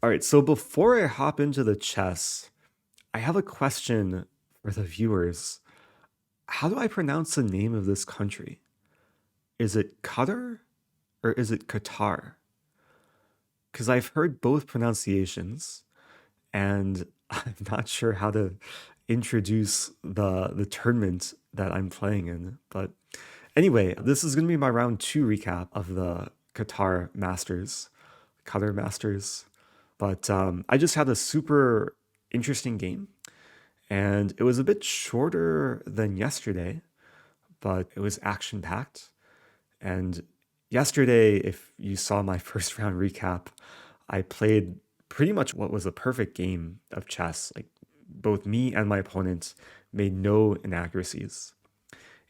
All right, so before I hop into the chess, I have a question for the viewers. How do I pronounce the name of this country? Is it Qatar or is it Qatar? Because I've heard both pronunciations and I'm not sure how to introduce the tournament that I'm playing in. But anyway, this is going to be my round two recap of the Qatar Masters. But I just had a super interesting game, and it was a bit shorter than yesterday, but it was action packed. And yesterday, if you saw my first round recap, I played pretty much what was a perfect game of chess. Like both me and my opponent made no inaccuracies.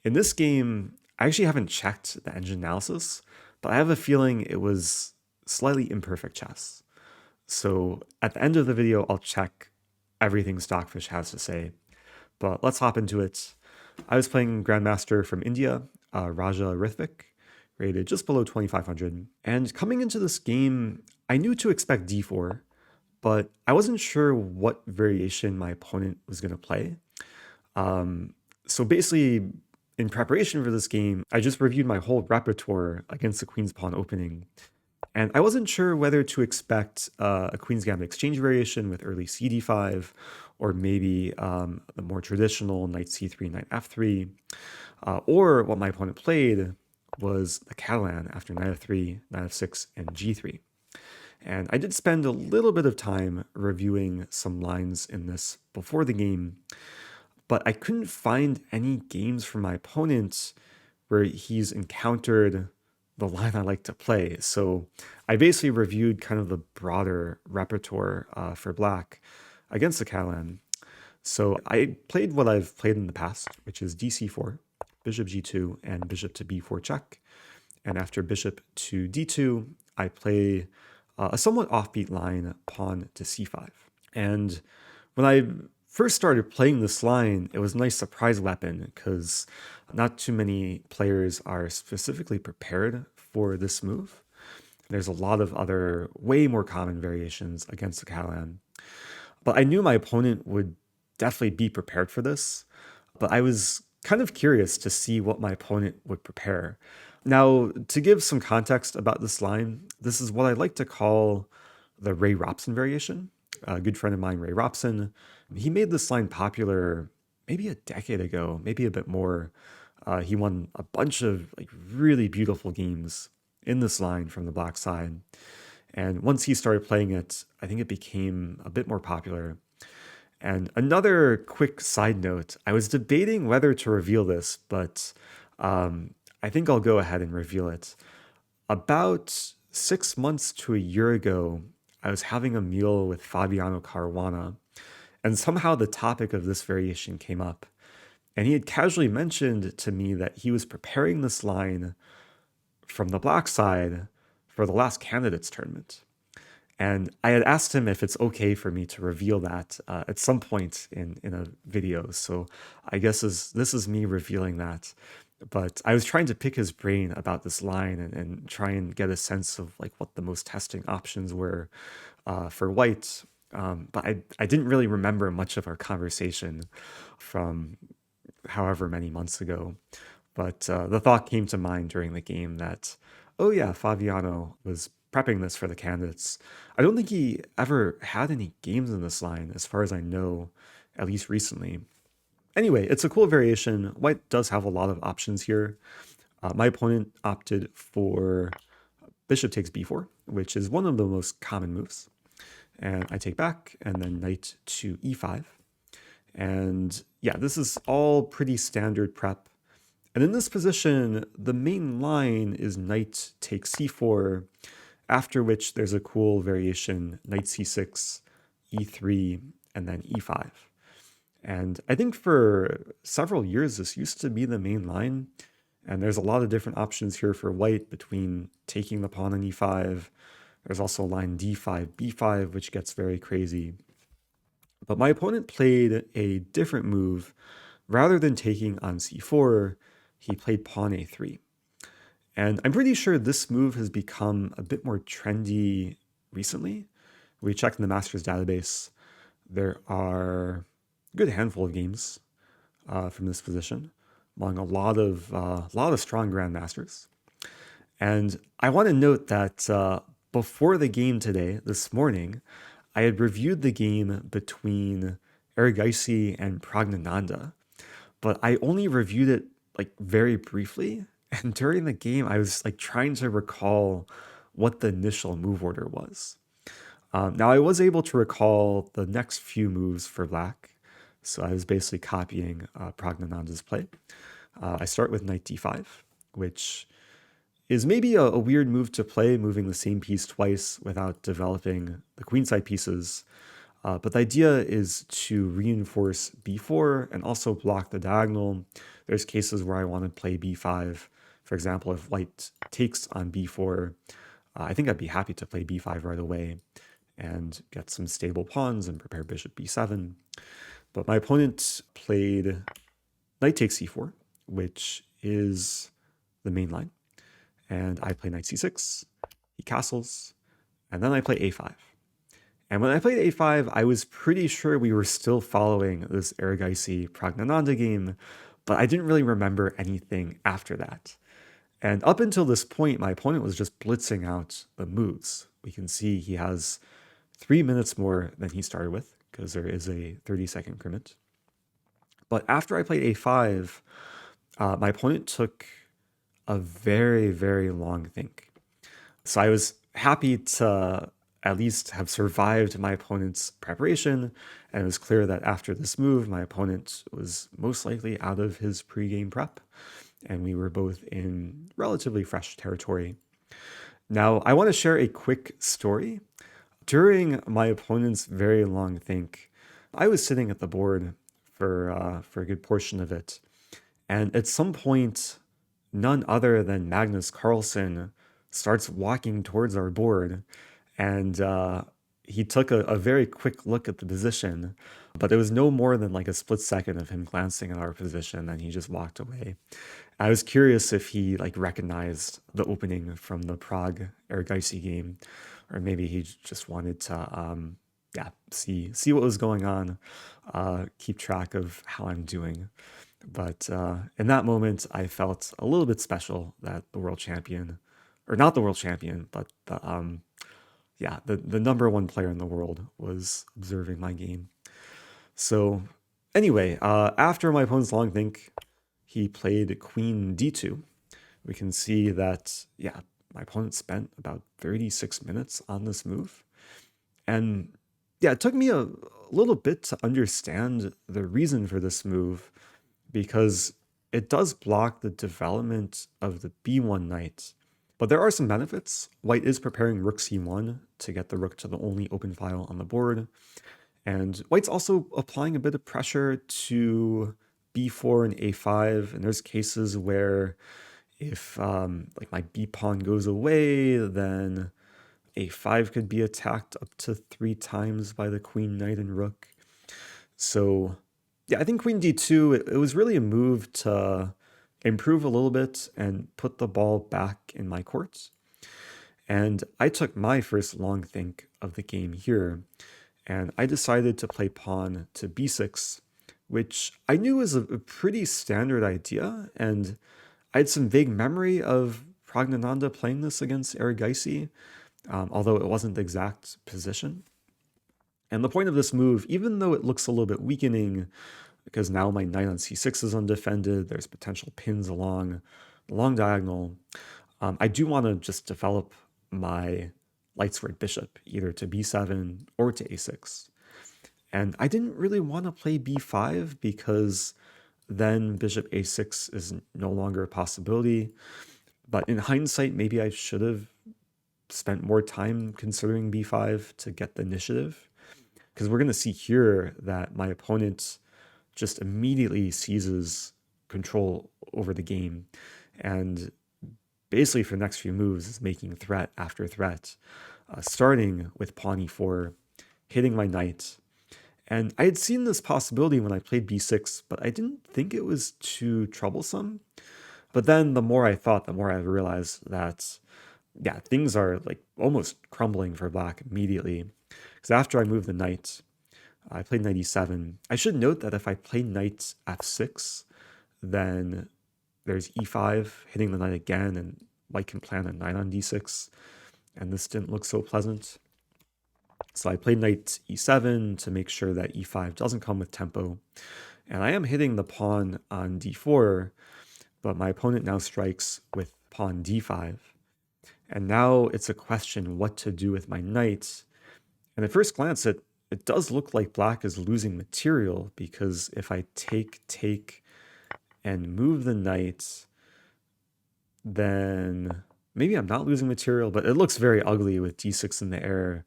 In this game, I actually haven't checked the engine analysis, but I have a feeling it was slightly imperfect chess. So at the end of the video, I'll check everything Stockfish has to say. But let's hop into it. I was playing Grandmaster from India, Raja Rithvik, rated just below 2500. And coming into this game, I knew to expect d4, but I wasn't sure what variation my opponent was going to play. So basically, in preparation for this game, I just reviewed my whole repertoire against the Queen's Pawn opening. And I wasn't sure whether to expect a Queen's Gambit exchange variation with early cd5, or maybe the more traditional knight c3, knight f3, or what my opponent played was the Catalan after knight f3, knight f6, and g3. And I did spend a little bit of time reviewing some lines in this before the game, but I couldn't find any games from my opponent where he's encountered the line I like to play. So I basically reviewed kind of the broader repertoire for black against the Catalan. So I played what I've played in the past, which is dc4, bishop g2, and bishop to b4 check. And after bishop to d2, I play a somewhat offbeat line, pawn to c5. And when I first started playing this line, it was a nice surprise weapon because not too many players are specifically prepared for this move. There's a lot of other way more common variations against the Catalan. But I knew my opponent would definitely be prepared for this. But I was kind of curious to see what my opponent would prepare. Now, to give some context about this line, this is what I like to call the Ray Robson variation. A good friend of mine, Ray Robson, he made this line popular maybe a decade ago, maybe a bit more. He won a bunch of like really beautiful games in this line from the black side. And once he started playing it, I think it became a bit more popular. And another quick side note, I was debating whether to reveal this, but I think I'll go ahead and reveal it. About 6 months to a year ago, I was having a meal with Fabiano Caruana, and somehow the topic of this variation came up. And he had casually mentioned to me that he was preparing this line from the black side for the last candidates tournament. And I had asked him if it's okay for me to reveal that at some point in a video. So I guess this is me revealing that. But I was trying to pick his brain about this line and try and get a sense of like what the most testing options were for white. But I didn't really remember much of our conversation from however many months ago. But the thought came to mind during the game that, oh yeah, Fabiano was prepping this for the candidates. I don't think he ever had any games in this line, as far as I know, at least recently. Anyway, it's a cool variation. White does have a lot of options here. My opponent opted for bishop takes b4, which is one of the most common moves. And I take back, and then knight to e5. And yeah, this is all pretty standard prep. And in this position, the main line is knight takes c4, after which there's a cool variation, knight c6, e3, and then e5. And I think for several years, this used to be the main line. And there's a lot of different options here for white between taking the pawn on e5. There's also line d5, b5, which gets very crazy. But my opponent played a different move. Rather than taking on c4, he played pawn a3. And I'm pretty sure this move has become a bit more trendy recently. We checked in the Masters database. There are a good handful of games from this position, among a lot of strong grandmasters. And I want to note that before the game today, this morning, I had reviewed the game between Erigaisi and Pragnananda, but I only reviewed it like very briefly. And during the game, I was like trying to recall what the initial move order was. Now, I was able to recall the next few moves for black. So I was basically copying Pragnananda's play. I start with knight d5, which is maybe a weird move to play, moving the same piece twice without developing the queenside pieces. But the idea is to reinforce b4 and also block the diagonal. There's cases where I want to play b5. For example, if white takes on b4, I think I'd be happy to play b5 right away and get some stable pawns and prepare bishop b7. But my opponent played knight takes c4, which is the main line. And I play knight c6, he castles, and then I play a5. And when I played a5, I was pretty sure we were still following this Erigaisi Pragnananda game, but I didn't really remember anything after that. And up until this point, my opponent was just blitzing out the moves. We can see he has 3 minutes more than he started with, because there is a 30-second increment. But after I played a5, my opponent took a very, very long think. So I was happy to at least have survived my opponent's preparation, and it was clear that after this move, my opponent was most likely out of his pregame prep, and we were both in relatively fresh territory. Now, I want to share a quick story. During my opponent's very long think, I was sitting at the board for a good portion of it, and at some point, none other than Magnus Carlsen starts walking towards our board, and he took a very quick look at the position, but it was no more than like a split second of him glancing at our position, and he just walked away. I was curious if he like recognized the opening from the Prague Erigaisi game, or maybe he just wanted to see what was going on, keep track of how I'm doing. But in that moment, I felt a little bit special that the world champion, or not the world champion, but the number one player in the world was observing my game. So anyway, after my opponent's long think, he played queen d2. We can see that, my opponent spent about 36 minutes on this move. And it took me a little bit to understand the reason for this move, because it does block the development of the b1 knight. But there are some benefits. White is preparing rook c1 to get the rook to the only open file on the board. And white's also applying a bit of pressure to b4 and a5. And there's cases where if like my b pawn goes away, then a5 could be attacked up to 3 times by the queen, knight, and rook. So I think queen d2, it was really a move to improve a little bit and put the ball back in my court. And I took my first long think of the game here, and I decided to play pawn to b6, which I knew was a pretty standard idea, and I had some vague memory of Pragnananda playing this against Erigaisi, although it wasn't the exact position. And the point of this move, even though it looks a little bit weakening, because now my knight on c6 is undefended, there's potential pins along the long diagonal, I do want to just develop my light squared bishop, either to b7 or to a6. And I didn't really want to play b5, because then bishop a6 is no longer a possibility. But in hindsight, maybe I should have spent more time considering b5 to get the initiative, because we're going to see here that my opponent just immediately seizes control over the game, and basically for the next few moves is making threat after threat, starting with pawn e4, hitting my knight. And I had seen this possibility when I played b6, but I didn't think it was too troublesome. But then the more I thought, the more I realized that things are like almost crumbling for black immediately, Because after I moved the knight, I played knight e7. I should note that if I play knight f6, then there's e5 hitting the knight again, and white can plan a knight on d6, and this didn't look so pleasant. So I played knight e7 to make sure that e5 doesn't come with tempo. And I am hitting the pawn on d4, but my opponent now strikes with pawn d5. And now it's a question what to do with my knight. And at first glance, it does look like black is losing material, because if I take, and move the knight, then maybe I'm not losing material, but it looks very ugly with d6 in the air,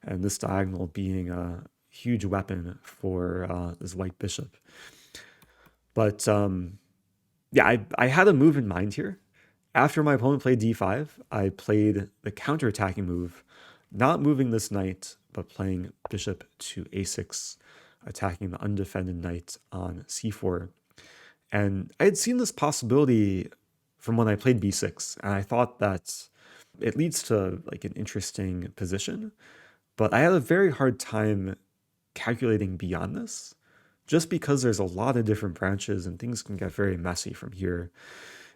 and this diagonal being a huge weapon for this white bishop. But yeah, I had a move in mind here. After my opponent played d5, I played the counterattacking move, not moving this knight, but playing bishop to a6, attacking the undefended knight on c4. And I had seen this possibility from when I played b6, and I thought that it leads to like an interesting position, but I had a very hard time calculating beyond this, just because there's a lot of different branches and things can get very messy from here.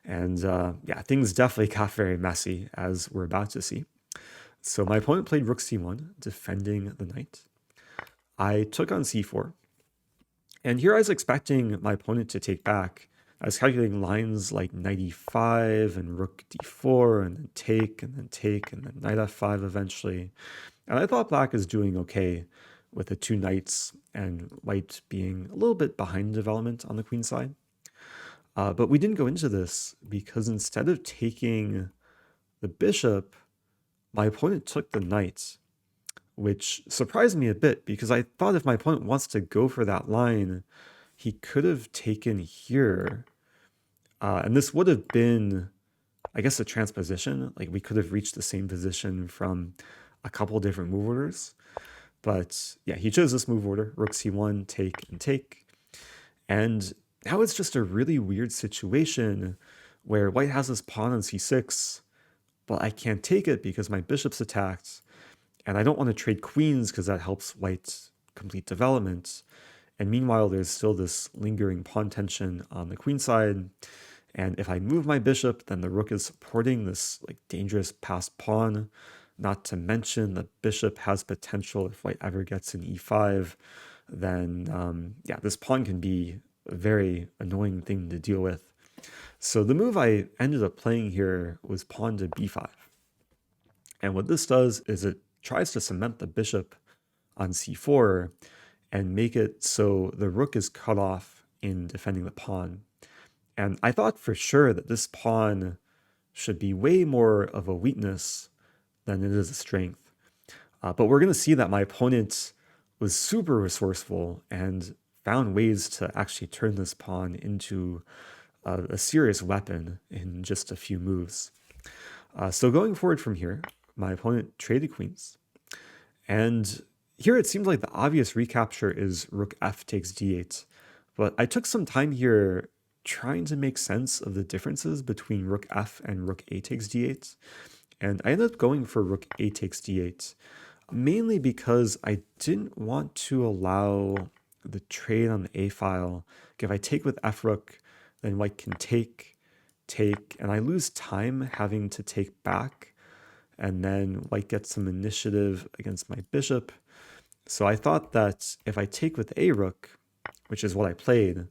And yeah, things definitely got very messy, as we're about to see. So my opponent played rook c1, defending the knight. I took on c4. And here I was expecting my opponent to take back. I was calculating lines like knight e5 and rook d4, and then take, and then take, and then knight f5 eventually. And I thought black is doing okay with the two knights and white being a little bit behind development on the queen side. But we didn't go into this because instead of taking the bishop, my opponent took the knight, which surprised me a bit because I thought if my opponent wants to go for that line, he could have taken here. And this would have been, I guess, a transposition. Like we could have reached the same position from a couple different move orders. But yeah, he chose this move order, rook c1, take, and take. And now it's just a really weird situation where white has this pawn on c6, but I can't take it because my bishop's attacked. And I don't want to trade queens because that helps white complete development. And meanwhile, there's still this lingering pawn tension on the queen side. And if I move my bishop, then the rook is supporting this like dangerous passed pawn. Not to mention the bishop has potential if white ever gets an e5. Then yeah, this pawn can be a very annoying thing to deal with. So the move I ended up playing here was pawn to b5. And what this does is it tries to cement the bishop on c4 and make it so the rook is cut off in defending the pawn. And I thought for sure that this pawn should be way more of a weakness than it is a strength. But we're going to see that my opponent was super resourceful and found ways to actually turn this pawn into a serious weapon in just a few moves. So going forward from here, my opponent traded queens. And here it seems like the obvious recapture is rook f takes d8. But I took some time here trying to make sense of the differences between rook f and rook a takes d8. And I ended up going for rook a takes d8, mainly because I didn't want to allow the trade on the a file. If I take with f rook, then white can take, and I lose time having to take back, and then white gets some initiative against my bishop. So I thought that if I take with a rook, which is what I played,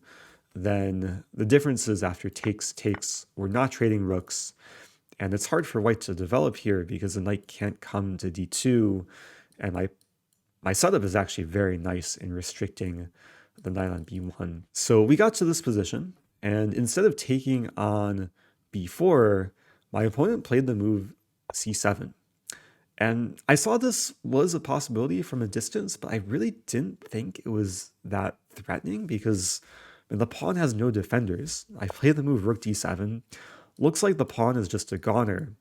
then the differences after takes, we're not trading rooks, and it's hard for white to develop here because the knight can't come to d2, and my setup is actually very nice in restricting the knight on b1. So we got to this position, and instead of taking on b4, my opponent played the move c7. And I saw this was a possibility from a distance, but I really didn't think it was that threatening because the pawn has no defenders. I played the move rook d7. Looks like the pawn is just a goner.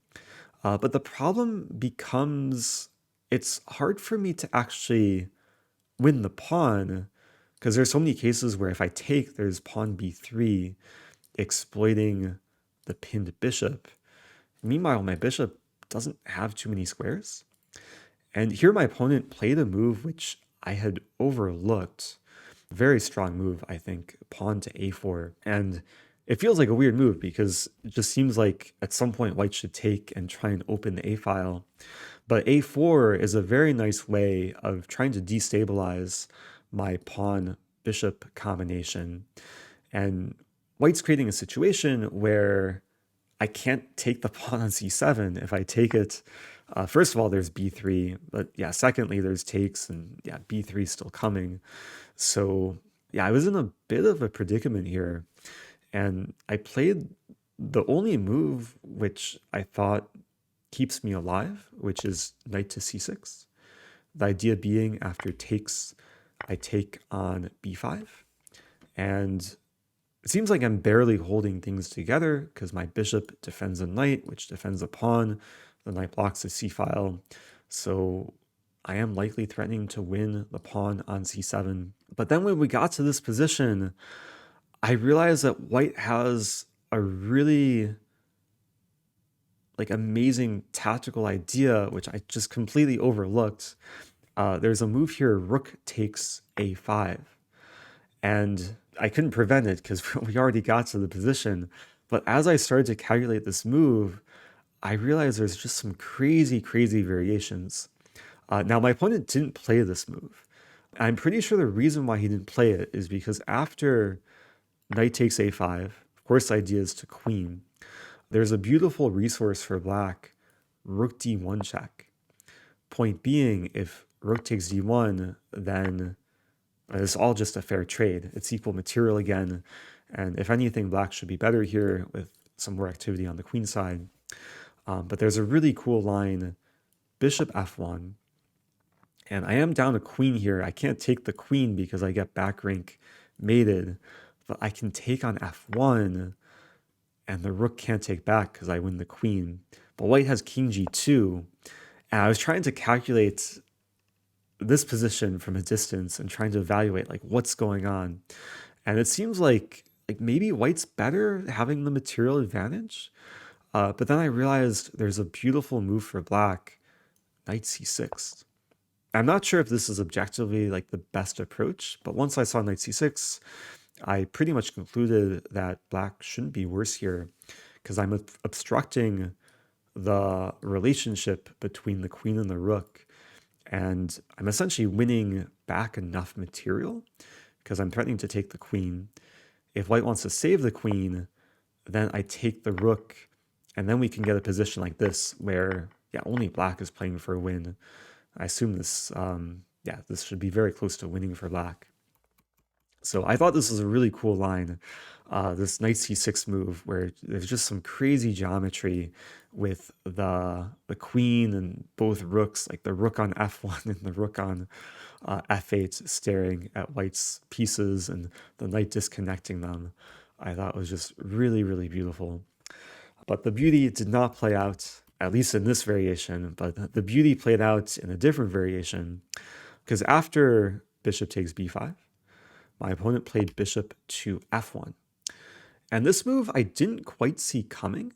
But the problem becomes it's hard for me to actually win the pawn because there's so many cases where if I take, there's pawn b3 exploiting the pinned bishop. Meanwhile, my bishop doesn't have too many squares. And here my opponent played a move which I had overlooked. Very strong move, I think, pawn to a4. And it feels like a weird move because it just seems like at some point white should take and try and open the a file. But a4 is a very nice way of trying to destabilize my pawn bishop combination. And white's creating a situation where I can't take the pawn on c7. If I take it, first of all, there's b3, but yeah, secondly, there's takes, and yeah, b3 is still coming. So yeah, I was in a bit of a predicament here, and I played the only move which I thought keeps me alive, which is knight to c6. The idea being after takes, I take on b5, and it seems like I'm barely holding things together because my bishop defends a knight, which defends a pawn. The knight blocks the c-file. So I am likely threatening to win the pawn on c7. But then when we got to this position, I realized that white has a really amazing tactical idea, which I just completely overlooked. There's a move here, rook takes a5. And I couldn't prevent it because we already got to the position. But as I started to calculate this move, I realized there's just some crazy, crazy variations. Now, my opponent didn't play this move. I'm pretty sure the reason why he didn't play it is because after knight takes a5, of course, the idea is to queen. There's a beautiful resource for black, rook d1 check. Point being, if rook takes d1, then it's all just a fair trade. It's equal material again. And if anything, black should be better here with some more activity on the queen side. But there's a really cool line, bishop f1. And I am down a queen here. I can't take the queen because I get back rank mated. But I can take on f1, and the rook can't take back because I win the queen. But white has king g2. And I was trying to calculate this position from a distance and trying to evaluate what's going on. And it seems like maybe white's better having the material advantage. But then I realized there's a beautiful move for black, knight c6. I'm not sure if this is objectively the best approach, but once I saw knight c6, I pretty much concluded that black shouldn't be worse here because I'm obstructing the relationship between the queen and the rook. And I'm essentially winning back enough material because I'm threatening to take the queen. If white wants to save the queen, then I take the rook, and then we can get a position like this where, yeah, only black is playing for a win. I assume this, this should be very close to winning for black. So I thought this was a really cool line, this knight c6 move where there's just some crazy geometry with the queen and both rooks, like the rook on f1 and the rook on f8 staring at white's pieces and the knight disconnecting them. I thought was just really, really beautiful. But the beauty did not play out, at least in this variation, but the beauty played out in a different variation because after bishop takes b5, my opponent played bishop to f1. And this move I didn't quite see coming,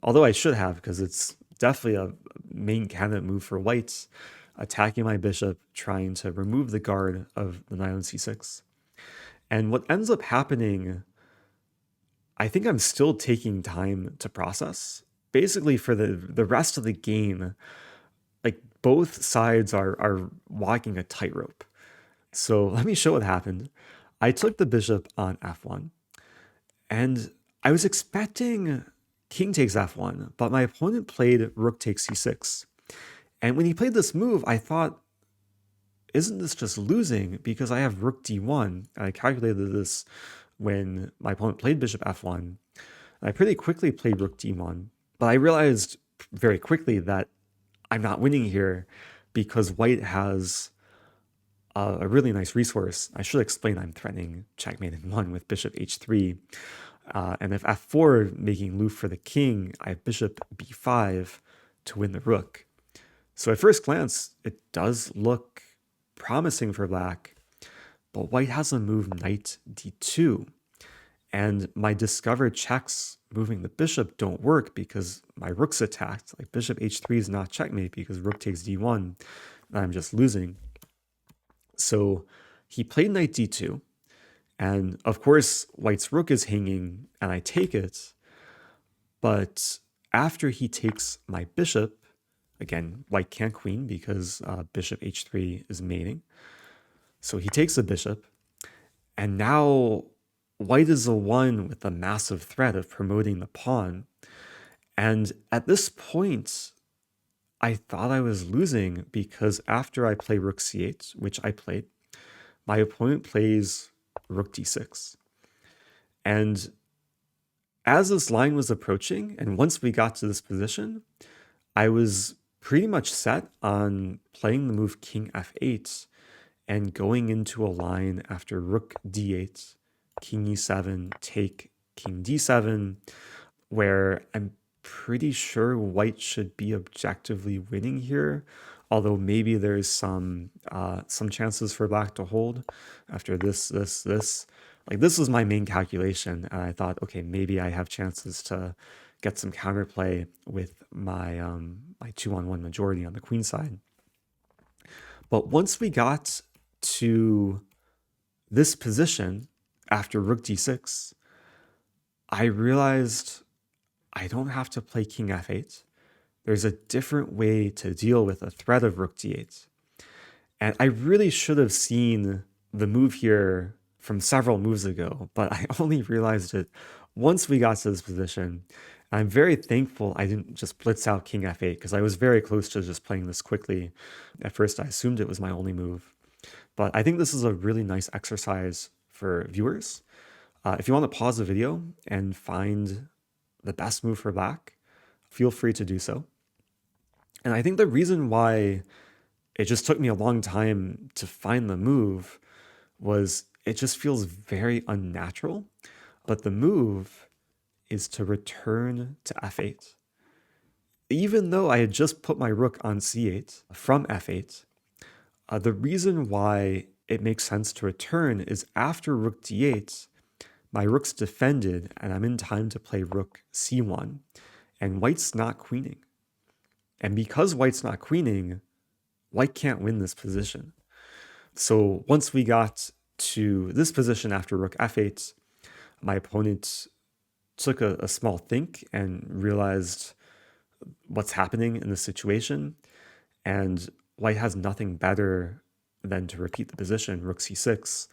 although I should have because it's definitely a main candidate move for white, attacking my bishop, trying to remove the guard of the knight on c6. And what ends up happening, I think I'm still taking time to process. Basically, for the rest of the game, both sides are walking a tightrope. So let me show what happened. I took the bishop on f1, and I was expecting king takes f1, but my opponent played rook takes c6. And when he played this move, I thought, isn't this just losing? Because I have rook d1, and I calculated this when my opponent played bishop f1. And I pretty quickly played rook d1, but I realized very quickly that I'm not winning here because white has a really nice resource. I should explain I'm threatening checkmate in one with bishop h3. And if f4 making loop for the king, I have bishop b5 to win the rook. So at first glance, it does look promising for black, but white has a move knight d2. And my discovered checks moving the bishop don't work because my rook's attacked. Like bishop h3 is not checkmate because rook takes d1, and I'm just losing. So he played knight d2, and of course white's rook is hanging and I take it. But after he takes my bishop, again, white can't queen because bishop h3 is mating. So he takes the bishop, and now white is the one with the massive threat of promoting the pawn. And at this point, I thought I was losing because after I play rook c8, which I played, my opponent plays rook d6. And as this line was approaching, and once we got to this position, I was pretty much set on playing the move king f8 and going into a line after rook d8, king e7, take king d7, where I'm pretty sure white should be objectively winning here, although maybe there's some chances for black to hold after this. Like this was my main calculation, and I thought, okay, maybe I have chances to get some counterplay with my my 2-on-1 majority on the queen side. But once we got to this position after rook d6, I realized I don't have to play king f8. There's a different way to deal with a threat of rook d8. And I really should have seen the move here from several moves ago, but I only realized it once we got to this position. I'm very thankful I didn't just blitz out king f8 because I was very close to just playing this quickly. At first, I assumed it was my only move. But I think this is a really nice exercise for viewers. If you want to pause the video and find the best move for black, feel free to do so. And I think the reason why it just took me a long time to find the move was it just feels very unnatural. But the move is to return to f8. Even though I had just put my rook on c8 from f8, the reason why it makes sense to return is after rook d8, my rook's defended and I'm in time to play rook c1, and white's not queening. And because white's not queening, white can't win this position. So once we got to this position after rook f8, my opponent took a small think and realized what's happening in the situation, and white has nothing better than to repeat the position, rook c6,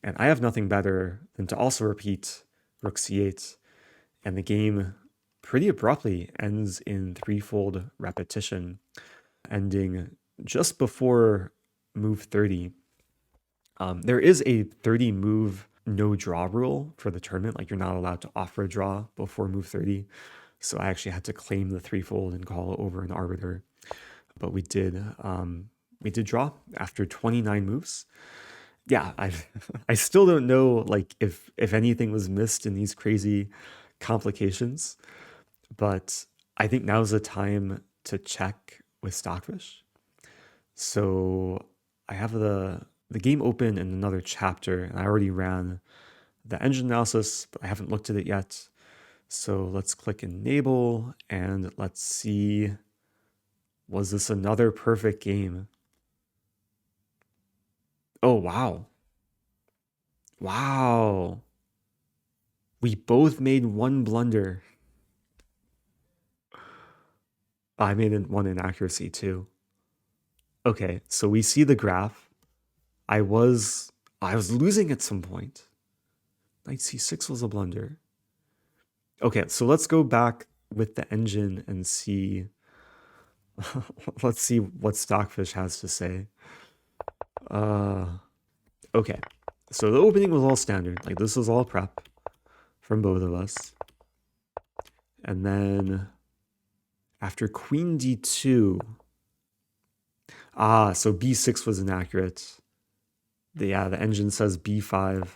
and I have nothing better than to also repeat rook c8, and the game pretty abruptly ends in threefold repetition, ending just before move 30. There is a 30 move no draw rule for the tournament, like you're not allowed to offer a draw before move 30. So I actually had to claim the threefold and call over an arbiter. But we did draw after 29 moves. Yeah, I still don't know like if anything was missed in these crazy complications, but I think now's the time to check with Stockfish. So I have the game open in another chapter, and I already ran the engine analysis, but I haven't looked at it yet. So let's click enable and let's see, was this another perfect game? Oh, wow. Wow. We both made one blunder. I made one inaccuracy too. Okay, so we see the graph. I was losing at some point. Knight c6 was a blunder. Okay, so let's go back with the engine and see. Let's see what Stockfish has to say. Okay, so the opening was all standard. Like this was all prep from both of us. And then after queen d2, so b6 was inaccurate. The engine says b5.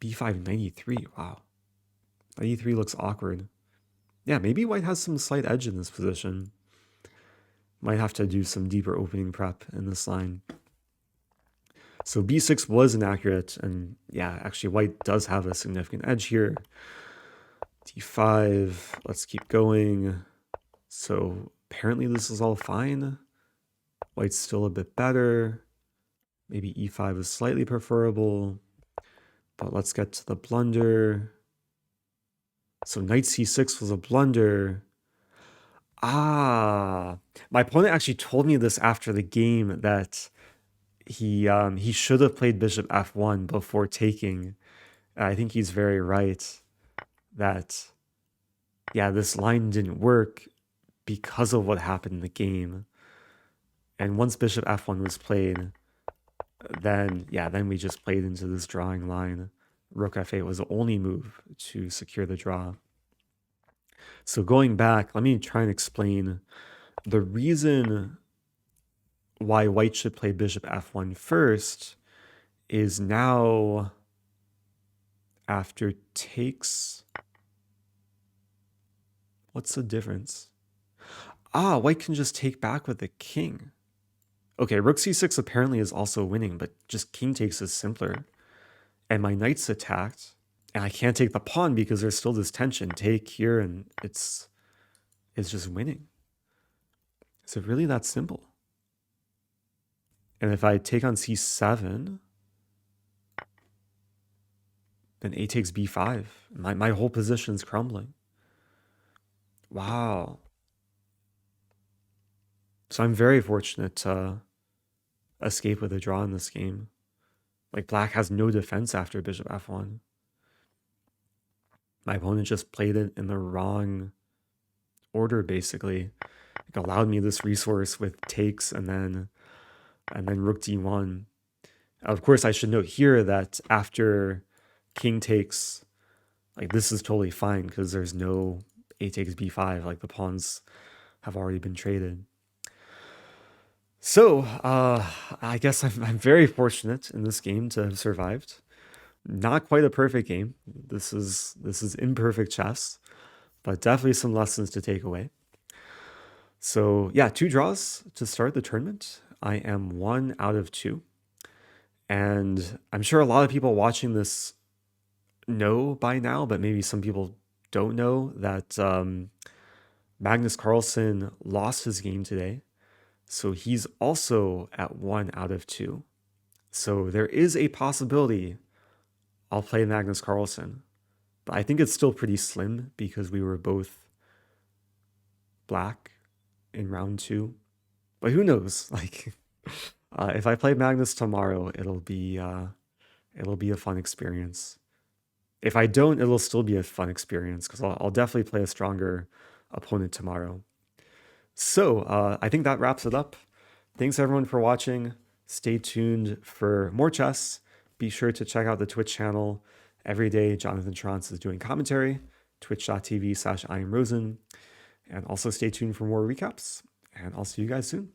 b5 93, wow. 93 looks awkward. Yeah, maybe white has some slight edge in this position. Might have to do some deeper opening prep in this line. So b6 was inaccurate, and yeah, actually white does have a significant edge here. d5, let's keep going. So apparently this is all fine. White's still a bit better. Maybe e5 is slightly preferable, but let's get to the blunder. So knight c6 was a blunder. Ah, my opponent actually told me this after the game, that he should have played bishop f1 before taking. I think he's very right that, yeah, this line didn't work because of what happened in the game. And once bishop f1 was played, then we just played into this drawing line. Rook f8 was the only move to secure the draw. So going back, let me try and explain the reason why white should play bishop f1 first is now after takes. What's the difference? Ah, white can just take back with the king. Okay, rook c6 apparently is also winning, but just king takes is simpler. And my knight's attacked, and I can't take the pawn because there's still this tension. Take here, and it's just winning. Is it really that simple? And if I take on c7, then a takes b5. My whole position's crumbling. Wow. So I'm very fortunate to escape with a draw in this game. Like, black has no defense after bishop f1. My opponent just played it in the wrong order, basically. It allowed me this resource with takes and then rook d1. Of course, I should note here that after king takes, like, this is totally fine because there's no a takes b5. Like, the pawns have already been traded. So I guess I'm very fortunate in this game to have survived. Not quite a perfect game. This is imperfect chess, but definitely some lessons to take away. So yeah, 2 draws to start the tournament. I am 1 out of 2. And I'm sure a lot of people watching this know by now, but maybe some people don't know that Magnus Carlsen lost his game today. So he's also at 1 out of 2. So there is a possibility I'll play Magnus Carlsen. But I think it's still pretty slim because we were both black in round 2. But who knows? Like, if I play Magnus tomorrow, it'll be a fun experience. If I don't, it'll still be a fun experience because I'll definitely play a stronger opponent tomorrow. So I think that wraps it up. Thanks everyone for watching. Stay tuned for more chess. Be sure to check out the Twitch channel. Every day, Jonathan Trance is doing commentary. Twitch.tv/IamRosen. And also stay tuned for more recaps. And I'll see you guys soon.